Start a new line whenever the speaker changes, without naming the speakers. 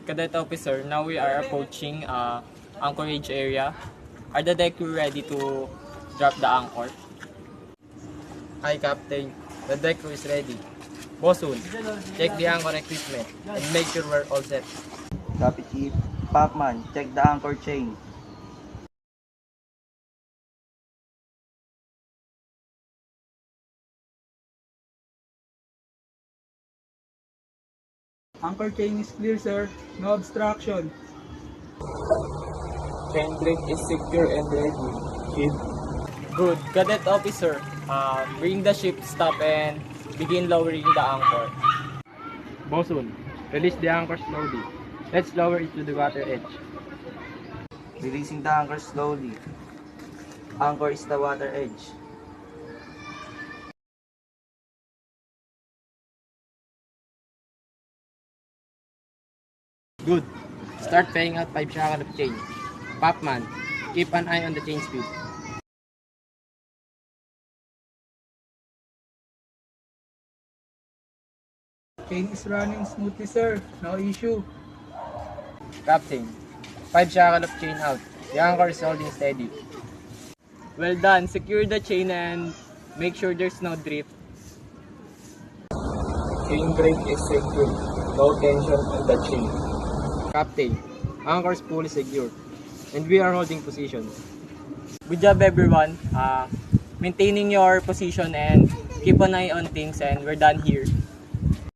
Cadet Officer, now we are approaching anchorage area. Are the deck crew ready to drop the anchor?
Hi, Captain. The deck crew is ready. Bosun, check the anchor equipment and make sure we're all set.
Copy, Chief. Pacman, check the anchor chain.
Anchor chain is clear, sir. No obstruction.
Chain brake is secure and ready. Good. Cadet Officer, bring the ship stop and begin lowering the anchor.
Bosun, release the anchor slowly. Let's lower it to the water edge.
Releasing the anchor slowly. Anchor is the water edge.
Good. Start paying out 5 shackle of chain. Pacman, keep an eye on the chain speed.
Chain is running smoothly, sir. No issue.
Captain, 5 shackle of chain out. The anchor is holding steady.
Well done. Secure the chain and make sure there's no drift. Chain brake is secure. No tension on the chain.
Captain, anchor is fully secure. And we are holding position.
Good job, everyone. Maintaining your position and keep an eye on things, and we're done here.